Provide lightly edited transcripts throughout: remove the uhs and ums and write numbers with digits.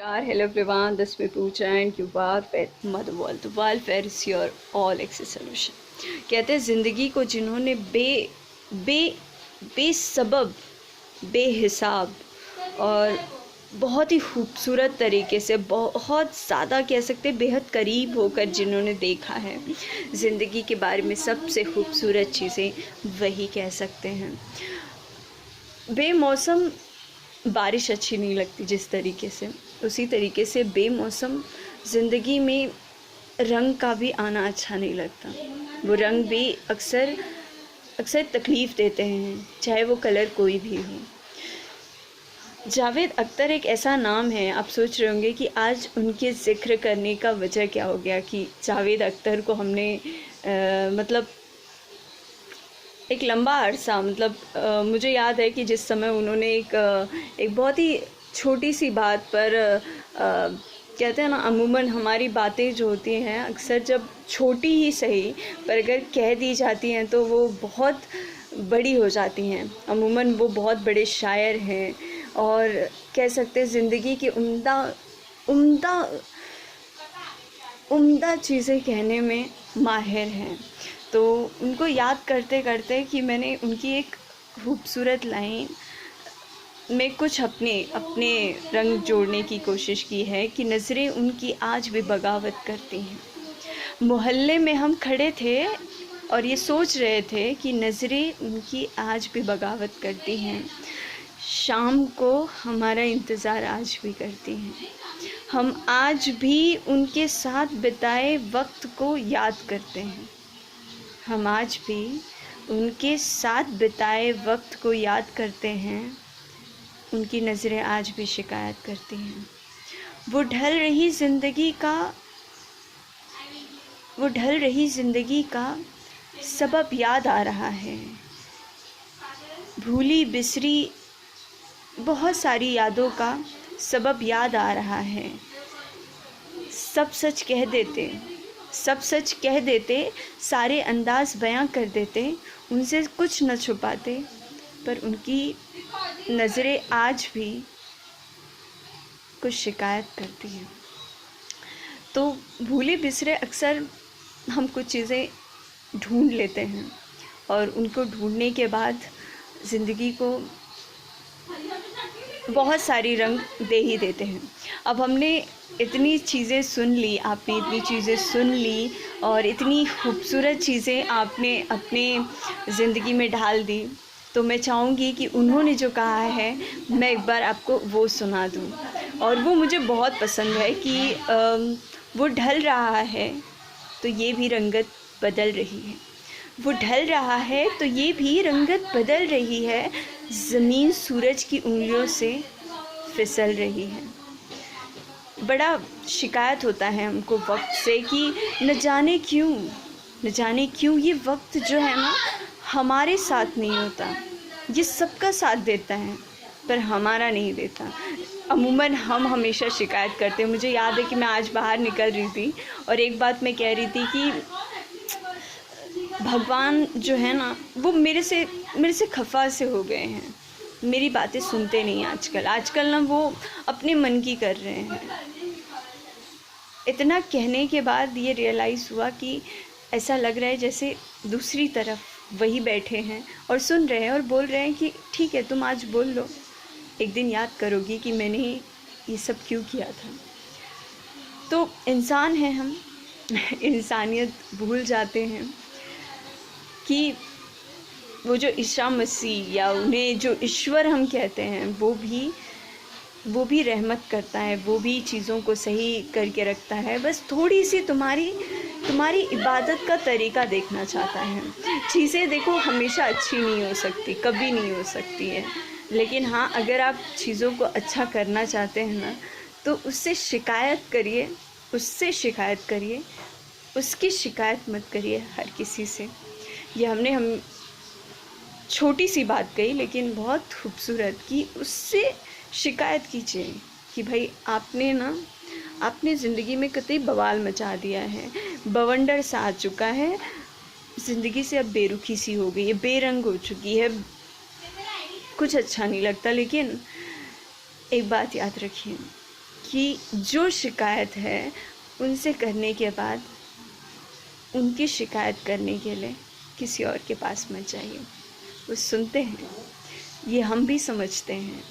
Hello everyone, this is me Pooja and you are with Mother World. The welfare is your all access solution. कहते हैं ज़िंदगी को जिन्होंने बेसबब, बेहिसाब और बहुत ही खूबसूरत तरीके से, बहुत ज़्यादा कह सकते हैं बेहद करीब होकर जिन्होंने देखा है ज़िंदगी के बारे में सबसे खूबसूरत चीज़ें, वही कह सकते हैं। बेमौसम बारिश अच्छी नहीं लगती जिस तरीके से, उसी तरीके से बेमौसम ज़िंदगी में रंग का भी आना अच्छा नहीं लगता। वो रंग भी अक्सर तकलीफ़ देते हैं, चाहे वो कलर कोई भी हो। जावेद अख्तर एक ऐसा नाम है, आप सोच रहे होंगे कि आज उनके ज़िक्र करने का वजह क्या हो गया कि जावेद अख्तर को हमने मतलब एक लंबा अरसा मुझे याद है कि जिस समय उन्होंने एक बहुत ही छोटी सी बात पर कहते हैं ना, अमूमन हमारी बातें जो होती हैं अक्सर जब छोटी ही सही पर अगर कह दी जाती हैं तो वो बहुत बड़ी हो जाती हैं। अमूमन वो बहुत बड़े शायर हैं और कह सकते हैं ज़िंदगी की उम्दा चीज़ें कहने में माहिर हैं। तो उनको याद करते करते कि मैंने उनकी एक खूबसूरत लाइन में कुछ अपने रंग जोड़ने की कोशिश की है कि नज़रें उनकी आज भी बगावत करती हैं। मोहल्ले में हम खड़े थे और ये सोच रहे थे कि नज़रें उनकी आज भी बगावत करती हैं। शाम को हमारा इंतज़ार आज भी करती हैं। हम आज भी उनके साथ बिताए वक्त को याद करते हैं। हम आज भी उनके साथ बिताए वक्त को याद करते हैं। उनकी नज़रें आज भी शिकायत करती हैं। वो ढल रही ज़िंदगी का सबब याद आ रहा है। भूली बिसरी बहुत सारी यादों का सबब याद आ रहा है। सब सच कह देते, सारे अंदाज़ बयां कर देते, उनसे कुछ न छुपाते, पर उनकी नज़रें आज भी कुछ शिकायत करती हैं। तो भूले बिसरे अक्सर हम कुछ चीज़ें ढूंढ लेते हैं और उनको ढूंढने के बाद ज़िंदगी को बहुत सारी रंग दे ही देते हैं। अब हमने इतनी चीज़ें सुन ली, आपने इतनी चीज़ें सुन ली और इतनी खूबसूरत चीज़ें आपने अपने ज़िंदगी में ढाल दी, तो मैं चाहूँगी कि उन्होंने जो कहा है मैं एक बार आपको वो सुना दूँ। और वो मुझे बहुत पसंद है कि वो ढल रहा है तो ये भी रंगत बदल रही है। वो ढल रहा है तो ये भी रंगत बदल रही है। ज़मीन सूरज की उंगलियों से फिसल रही है। बड़ा शिकायत होता है हमको वक्त से कि न जाने क्यों ये वक्त जो है ना हमारे साथ नहीं होता। ये सबका साथ देता है पर हमारा नहीं देता। अमूमन हम हमेशा शिकायत करते हैं। मुझे याद है कि मैं आज बाहर निकल रही थी और एक बात मैं कह रही थी कि भगवान जो है ना वो मेरे से खफा से हो गए हैं। मेरी बातें सुनते नहीं आजकल ना वो अपने मन की कर रहे हैं। इतना कहने के बाद ये रियलाइज़ हुआ कि ऐसा लग रहा है जैसे दूसरी तरफ वही बैठे हैं और सुन रहे हैं और बोल रहे हैं कि ठीक है, तुम आज बोल लो, एक दिन याद करोगी कि मैंने ये सब क्यों किया था। तो इंसान हैं हम, इंसानियत भूल जाते हैं कि वो जो ईसा मसीह या उन्हें जो ईश्वर हम कहते हैं वो भी रहमत करता है, वो भी चीज़ों को सही करके रखता है। बस थोड़ी सी तुम्हारी इबादत का तरीका देखना चाहता है। चीज़ें देखो हमेशा अच्छी नहीं हो सकती, कभी नहीं हो सकती है, लेकिन हाँ, अगर आप चीज़ों को अच्छा करना चाहते हैं ना तो उससे शिकायत करिए, उसकी शिकायत मत करिए हर किसी से। ये हम छोटी सी बात कही लेकिन बहुत खूबसूरत कि उससे शिकायत कीजिए कि भाई आपने ज़िंदगी में कतई बवाल मचा दिया है, बवंडर सा आ चुका है, ज़िंदगी से अब बेरुखी सी हो गई है, बेरंग हो चुकी है, कुछ अच्छा नहीं लगता। लेकिन एक बात याद रखिए, कि जो शिकायत है उनसे करने के बाद उनकी शिकायत करने के लिए किसी और के पास मत जाइए। वो सुनते हैं, ये हम भी समझते हैं,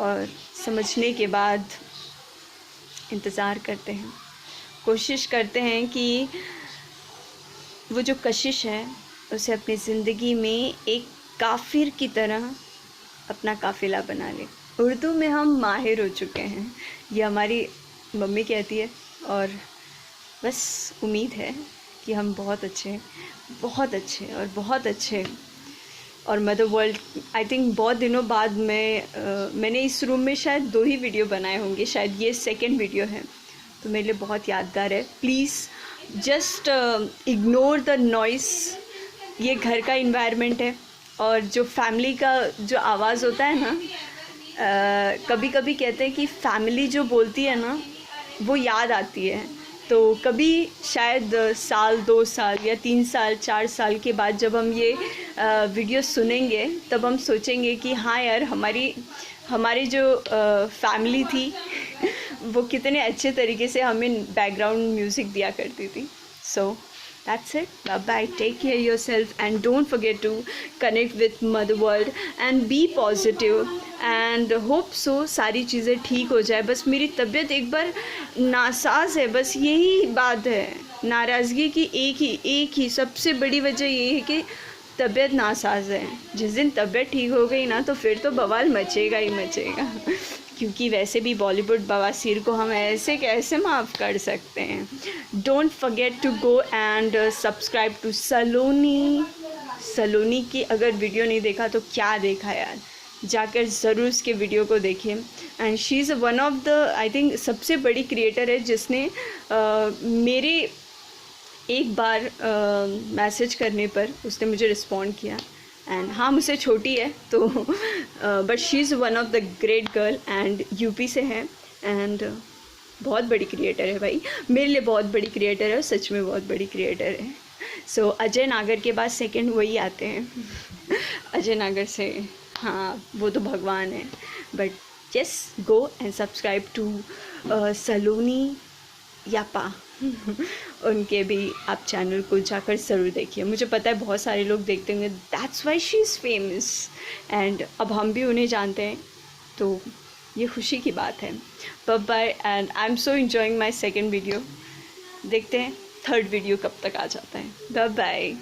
और समझने के बाद इंतज़ार करते हैं, कोशिश करते हैं कि वो जो कशिश है उसे अपनी ज़िंदगी में एक काफिर की तरह अपना काफ़िला बना ले। उर्दू में हम माहिर हो चुके हैं, ये हमारी मम्मी कहती है, और बस उम्मीद है कि हम बहुत अच्छे और बहुत अच्छे। और मदर वर्ल्ड आई थिंक बहुत दिनों बाद मैंने इस रूम में शायद 2 ही वीडियो बनाए होंगे, शायद ये 2nd वीडियो है, तो मेरे लिए बहुत यादगार है। Please just ignore the noise. ये घर का इन्वायरमेंट है, और जो फैमिली का जो आवाज़ होता है ना, कभी कभी कहते हैं कि फैमिली जो बोलती है ना वो याद आती है। तो कभी शायद साल 2 साल या 3 साल 4 साल के बाद जब हम ये वीडियो सुनेंगे तब हम सोचेंगे कि हाँ यार, हमारी जो फैमिली थी वो कितने अच्छे तरीके से हमें बैकग्राउंड म्यूज़िक दिया करती थी। सो that's it. Bye bye. Take care of yourself and don't forget to connect with Mother World and be positive and hope so सारी चीज़ें ठीक हो जाए। बस मेरी तबीयत एक बार नासाज है, बस यही बात है। नाराज़गी की एक ही सबसे बड़ी वजह ये है कि तबीयत नासाज है। जिस दिन तबीयत ठीक हो गई ना तो फिर तो बवाल मचेगा ही मचेगा क्योंकि वैसे भी बॉलीवुड बवासीर को हम ऐसे कैसे माफ़ कर सकते हैं। Don't forget to go and subscribe to Saloni की अगर वीडियो नहीं देखा तो क्या देखा यार, जाकर ज़रूर उसके वीडियो को देखें। And she is one of the I think सबसे बड़ी क्रिएटर है जिसने मेरे एक बार मैसेज करने पर उसने मुझे रिस्पॉन्ड किया। एंड हाँ, मुझसे छोटी है तो but she is one of the great girl and UP से है एंड बहुत बड़ी क्रिएटर है भाई, मेरे लिए बहुत बड़ी क्रिएटर है, सच में बहुत बड़ी क्रिएटर है। सो अजय नागर के बाद 2nd वही आते हैं अजय नागर से, हाँ वो तो भगवान है। But yes, go and subscribe to Saloni Yapa उनके भी आप चैनल को जाकर ज़रूर देखिए। मुझे पता है बहुत सारे लोग देखते होंगे, that's why she is famous, and अब हम भी उन्हें जानते हैं तो ये खुशी की बात है। Bye bye and I am so enjoying my 2nd video. देखते हैं 3rd वीडियो कब तक आ जाता है। Bye bye.